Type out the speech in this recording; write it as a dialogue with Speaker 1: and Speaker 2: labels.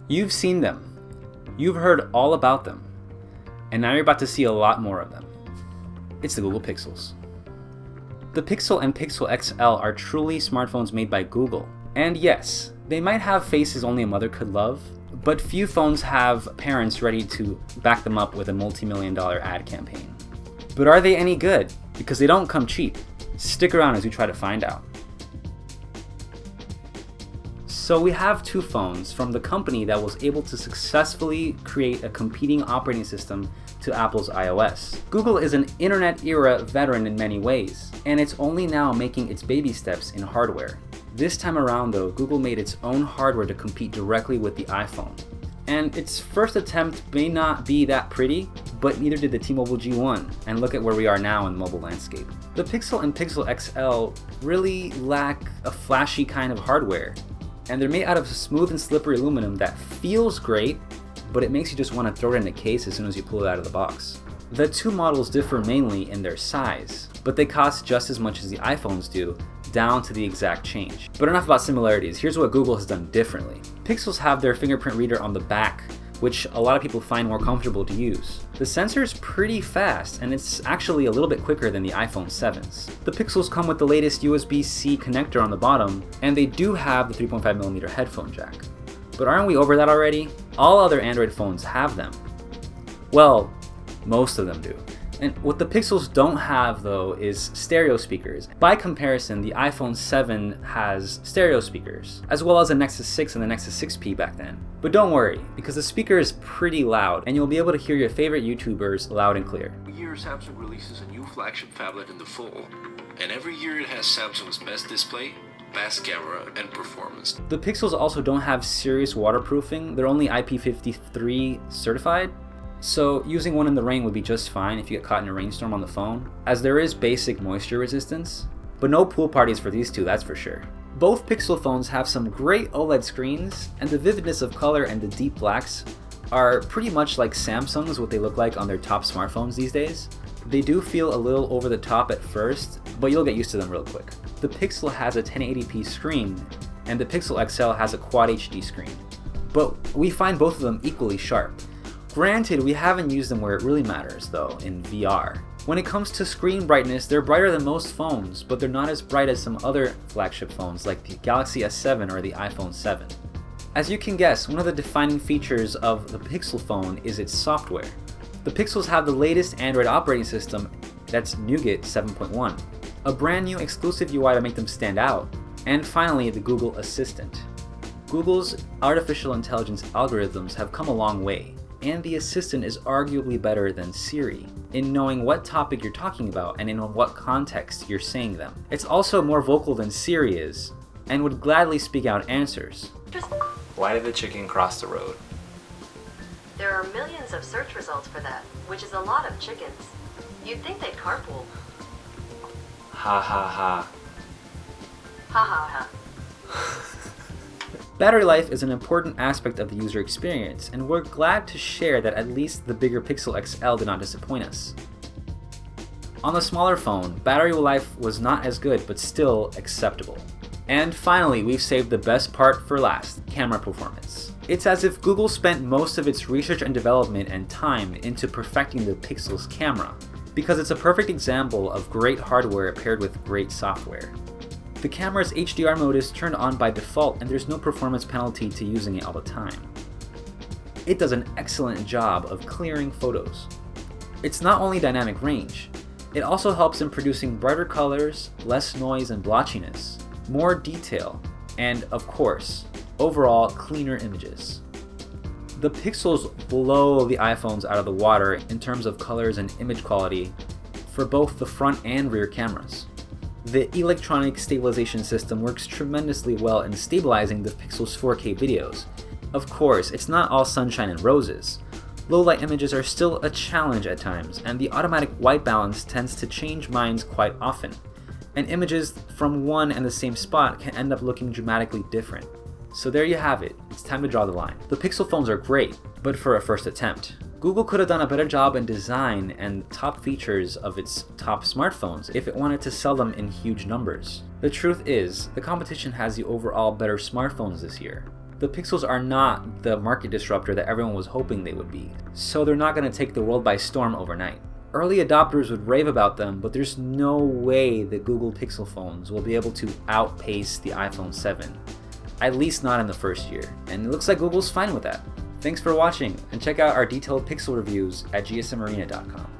Speaker 1: You've seen them, you've heard all about them, and now you're about to see a lot more of them. It's the Google Pixels. The Pixel and Pixel XL are truly smartphones made by Google. And yes, they might have faces only a mother could love, but few phones have parents ready to back them up with a multi-million-dollar ad campaign. But are they any good? Because they don't come cheap. Stick around as we try to find out. So we have two phones from the company that was able to successfully create a competing operating system to Apple's iOS. Google is an internet era veteran in many ways, and it's only now making its baby steps in hardware. This time around though, Google made its own hardware to compete directly with the iPhone. And its first attempt may not be that pretty, but neither did the T-Mobile G1, and look at where we are now in the mobile landscape. The Pixel and Pixel XL really lack a flashy kind of hardware, and they're made out of smooth and slippery aluminum that feels great, but it makes you just want to throw it in a case as soon as you pull it out of the box. The two models differ mainly in their size, but they cost just as much as the iPhones do, down to the exact change. But enough about similarities, here's what Google has done differently. Pixels have their fingerprint reader on the back, which a lot of people find more comfortable to use. The sensor is pretty fast, and it's actually a little bit quicker than the iPhone 7s. The Pixels come with the latest USB-C connector on the bottom, and they do have the 3.5mm headphone jack. But aren't we over that already? All other Android phones have them. Well, most of them do. And what the Pixels don't have though is stereo speakers. By comparison, the iPhone 7 has stereo speakers, as well as the Nexus 6 and the Nexus 6P back then. But don't worry, because the speaker is pretty loud, and you'll be able to hear your favorite YouTubers loud and clear.
Speaker 2: Every year Samsung releases a new flagship phablet in the fall, and every year it has Samsung's best display, best camera, and performance.
Speaker 1: The Pixels also don't have serious waterproofing, they're only IP53 certified. So using one in the rain would be just fine if you get caught in a rainstorm on the phone, as there is basic moisture resistance, but no pool parties for these two, that's for sure. Both Pixel phones have some great OLED screens, and the vividness of color and the deep blacks are pretty much like Samsung's what they look like on their top smartphones these days. They do feel a little over the top at first, but you'll get used to them real quick. The Pixel has a 1080p screen, and the Pixel XL has a Quad HD screen, but we find both of them equally sharp. Granted, we haven't used them where it really matters though, in VR. When it comes to screen brightness, they're brighter than most phones, but they're not as bright as some other flagship phones like the Galaxy S7 or the iPhone 7. As you can guess, one of the defining features of the Pixel phone is its software. The Pixels have the latest Android operating system, that's Nougat 7.1, a brand new exclusive UI to make them stand out, and finally the Google Assistant. Google's artificial intelligence algorithms have come a long way, and the Assistant is arguably better than Siri in knowing what topic you're talking about and in what context you're saying them. It's also more vocal than Siri is, and would gladly speak out answers.
Speaker 3: Why did the chicken cross the road?
Speaker 4: There are millions of search results for that, which is a lot of chickens. You'd think they'd carpool.
Speaker 3: Ha ha ha.
Speaker 4: Ha ha ha.
Speaker 1: Battery life is an important aspect of the user experience, and we're glad to share that at least the bigger Pixel XL did not disappoint us. On the smaller phone, battery life was not as good, but still acceptable. And finally, we've saved the best part for last, camera performance. It's as if Google spent most of its research and development and time into perfecting the Pixel's camera, because it's a perfect example of great hardware paired with great software. The camera's HDR mode is turned on by default, and there's no performance penalty to using it all the time. It does an excellent job of clearing photos. It's not only dynamic range, it also helps in producing brighter colors, less noise and blotchiness, more detail, and of course, overall cleaner images. The Pixels blow the iPhones out of the water in terms of colors and image quality for both the front and rear cameras. The electronic stabilization system works tremendously well in stabilizing the Pixel's 4K videos. Of course, it's not all sunshine and roses. Low-light images are still a challenge at times, and the automatic white balance tends to change minds quite often, and images from one and the same spot can end up looking dramatically different. So there you have it, it's time to draw the line. The Pixel phones are great, but for a first attempt. Google could have done a better job in design and top features of its top smartphones if it wanted to sell them in huge numbers. The truth is, the competition has the overall better smartphones this year. The Pixels are not the market disruptor that everyone was hoping they would be, so they're not going to take the world by storm overnight. Early adopters would rave about them, but there's no way the Google Pixel phones will be able to outpace the iPhone 7. At least not in the first year, and it looks like Google's fine with that. Thanks for watching, and check out our detailed Pixel reviews at gsmarena.com.